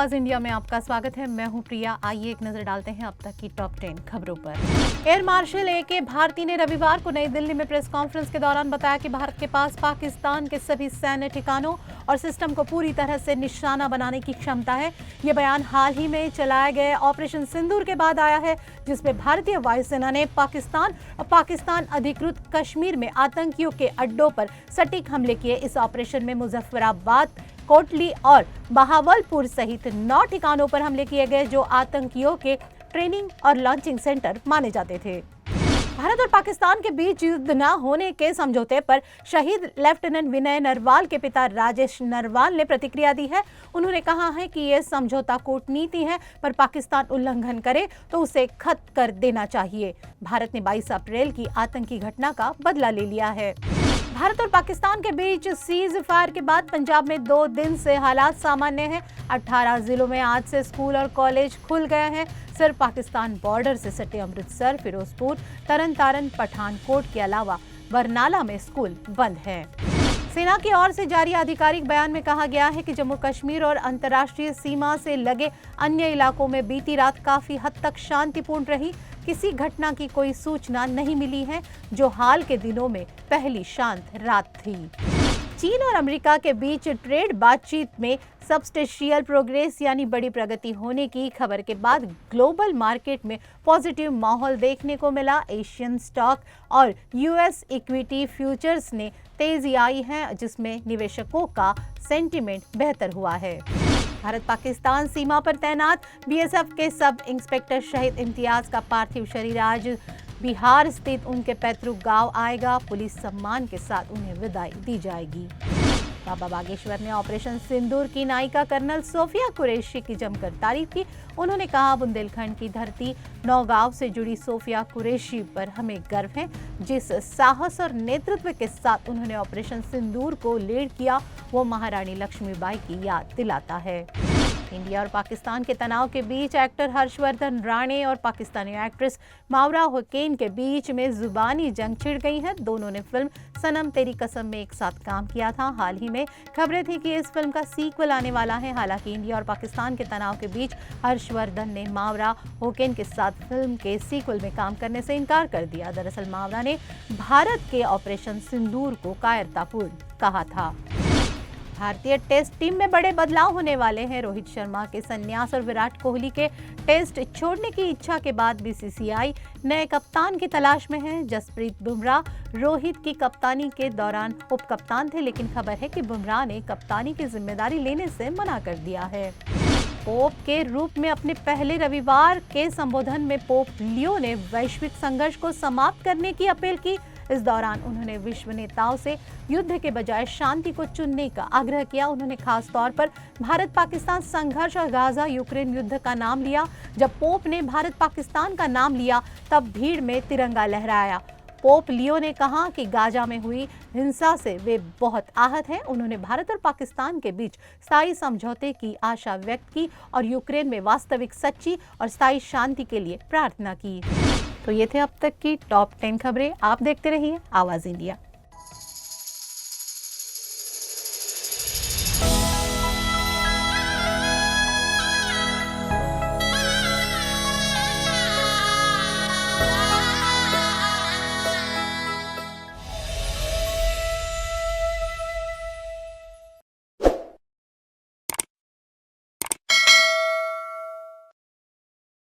आवाज इंडिया में आपका स्वागत है। मैं हूं प्रिया। आइए एक नजर डालते हैं अब तक की टॉप 10 खबरों पर। Air marshal A K. भारती ने रविवार को नई दिल्ली में प्रेस कॉन्फ्रेंस के दौरान बताया कि भारत के पास पाकिस्तान के सभी सैन्य ठिकानों और सिस्टम को पूरी तरह से निशाना बनाने की क्षमता है। ये बयान हाल ही में चलाए गए ऑपरेशन सिंदूर के बाद आया है, जिसमें भारतीय वायुसेना ने पाकिस्तान और पाकिस्तान अधिकृत कश्मीर में आतंकियों के अड्डों पर सटीक हमले किए। इस ऑपरेशन में मुजफ्फराबाद, कोटली और बहावलपुर सहित 9 ठिकानों पर हमले किए गए, जो आतंकियों के ट्रेनिंग और लॉन्चिंग सेंटर माने जाते थे। भारत और पाकिस्तान के बीच युद्ध न होने के समझौते पर शहीद लेफ्टिनेंट विनय नरवाल के पिता राजेश नरवाल ने प्रतिक्रिया दी है। उन्होंने कहा है कि यह समझौता कूटनीति है, पर पाकिस्तान उल्लंघन करे तो उसे खत्म कर देना चाहिए। भारत ने 22 अप्रैल की आतंकी घटना का बदला ले लिया है। भारत और पाकिस्तान के बीच सीज फायर के बाद पंजाब में 2 दिन से हालात सामान्य हैं। 18 जिलों में आज से स्कूल और कॉलेज खुल गए हैं। सिर्फ पाकिस्तान बॉर्डर से सटे अमृतसर, फिरोजपुर, तरन तारन, पठानकोट के अलावा बरनाला में स्कूल बंद है। सेना की ओर से जारी आधिकारिक बयान में कहा गया है कि जम्मू कश्मीर और अंतर्राष्ट्रीय सीमा से लगे अन्य इलाकों में बीती रात काफी हद तक शांतिपूर्ण रही। किसी घटना की कोई सूचना नहीं मिली है, जो हाल के दिनों में पहली शांत रात थी। चीन और अमेरिका के बीच ट्रेड बातचीत में सबस्टेंशियल प्रोग्रेस यानी बड़ी प्रगति होने की खबर के बाद ग्लोबल मार्केट में पॉजिटिव माहौल देखने को मिला। एशियन स्टॉक और यूएस इक्विटी फ्यूचर्स ने तेजी आई है, जिसमें निवेशकों का सेंटिमेंट बेहतर हुआ है। भारत पाकिस्तान सीमा पर तैनात बीएसएफ के सब इंस्पेक्टर शहीद इम्तियाज का पार्थिव शरीर आज बिहार स्थित उनके पैतृक गांव आएगा। पुलिस सम्मान के साथ उन्हें विदाई दी जाएगी। बाबा बागेश्वर ने ऑपरेशन सिंदूर की नायिका कर्नल सोफिया कुरैशी की जमकर तारीफ की। उन्होंने कहा, बुंदेलखंड की धरती नौगांव से जुड़ी सोफिया कुरैशी पर हमें गर्व है। जिस साहस और नेतृत्व के साथ उन्होंने ऑपरेशन सिंदूर को लीड किया, वो महारानी लक्ष्मीबाई की याद दिलाता है। इंडिया और पाकिस्तान के तनाव के बीच एक्टर हर्षवर्धन राणे और पाकिस्तानी एक्ट्रेस मावरा हुसैन के बीच में जुबानी जंग छिड़ गई है। दोनों ने फिल्म सनम तेरी कसम में एक साथ काम किया था। हाल ही में खबरें थी कि इस फिल्म का सीक्वल आने वाला है। हालांकि इंडिया और पाकिस्तान के तनाव के बीच हर्षवर्धन ने मावरा हुसैन के साथ फिल्म के सीक्वल में काम करने से इनकार कर दिया। दरअसल मावरा ने भारत के ऑपरेशन सिंदूर को कायरतापूर्ण कहा था। भारतीय टेस्ट टीम में बड़े बदलाव होने वाले हैं। रोहित शर्मा के संन्यास और विराट कोहली के टेस्ट छोड़ने की इच्छा के बाद बीसीसीआई नए कप्तान की तलाश में है। जसप्रीत बुमराह रोहित की कप्तानी के दौरान उप कप्तान थे, लेकिन खबर है कि बुमराह ने कप्तानी की जिम्मेदारी लेने से मना कर दिया है। पोप के रूप में अपने पहले रविवार के संबोधन में पोप लियो ने वैश्विक संघर्ष को समाप्त करने की अपील की। इस दौरान उन्होंने विश्व नेताओं से युद्ध के बजाय शांति को चुनने का आग्रह किया। उन्होंने खास तौर पर भारत पाकिस्तान संघर्ष और गाजा यूक्रेन युद्ध का नाम लिया। जब पोप ने भारत पाकिस्तान का नाम लिया, तब भीड़ में तिरंगा लहराया। पोप लियो ने कहा कि गाजा में हुई हिंसा से वे बहुत आहत हैं। उन्होंने भारत और पाकिस्तान के बीच स्थायी समझौते की आशा व्यक्त की और यूक्रेन में वास्तविक, सच्ची और स्थायी शांति के लिए प्रार्थना की। तो ये थे अब तक की टॉप 10 खबरें। आप देखते रहिए आवाज इंडिया।